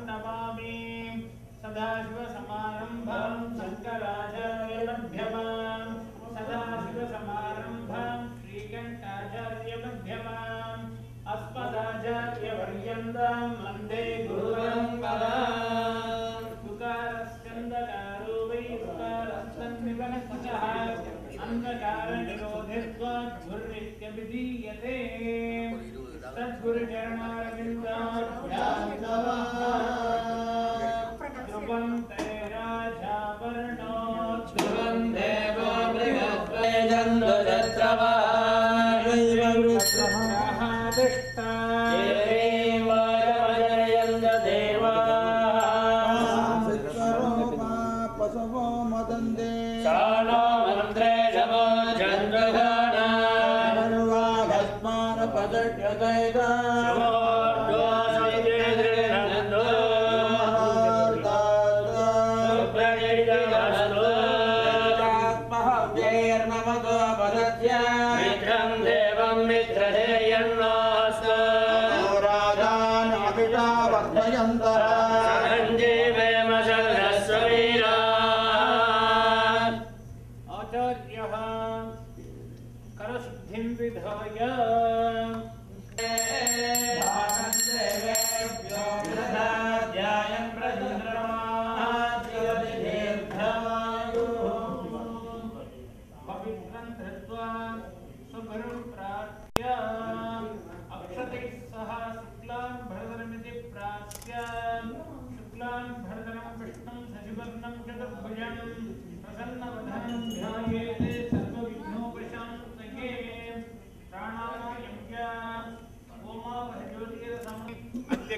नमामि सदाशिवसमारम्भां शङ्कराचार्यमध्यमाम् सदाशिवसमारम्भां श्रीकण्ठाचार्यमध्यमाम् अस्मदाचार्यपर्यन्तां वन्दे गुरुपरम्पराम् तुकारस्कन्दकारो वै तुकारस्तन्निवनस्तः अन्धकारनिरोधित्वात् गुरुनित्यभिधीयते ध्रुवं ते राजावर्णो ध्रुवं देवो पशवो मदन्ते शानो मन्त्रे शवो चन्द्रगाना सर्वागस्मान पदट्यकैदा मित्रं देवं मित्रधेयन्नास्तु राजान् अभिषावर्धयन्तः सञ्जीवेम शरणस्ववीरान् आचार्यः करशुद्धिं विधाय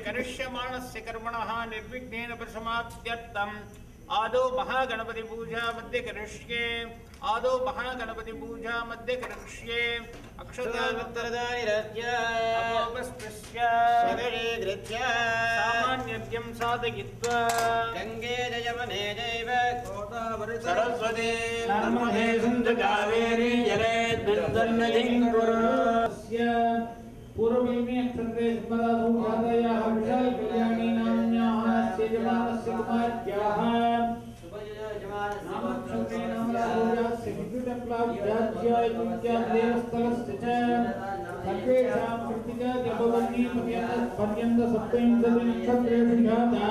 करिष्यमाणस्य कर्मणः निर्विघ्नेन परिसमाप्त्यर्थम् आदौ महागणपति पूजा मध्ये करिष्ये आदौ महागणपति पूजा मध्ये करिष्ये अक्षतानुत्तरदानि रज्य अपोपस्पृश्य सगरीकृत्य सामान्यद्यं साधयित्वा गंगे जयवने जैव गोदावरी सरस्वती नर्मदे सिन्धु कावेरी जलेऽस्मिन् कुरुस्य पूर्वमेव अक्षरे स्मराधो जातयाः विशाल कल्याणी नाम्याः सेजमानस्य कुमार्याः नामक्षरे नामराजस्य विद्युतप्लाव्याज्याय विद्यादेवस्थलस्य च सर्वेषां कृतिका जपवन्नी पर्यन्त सप्तविंशति नक्षत्रेषु जाता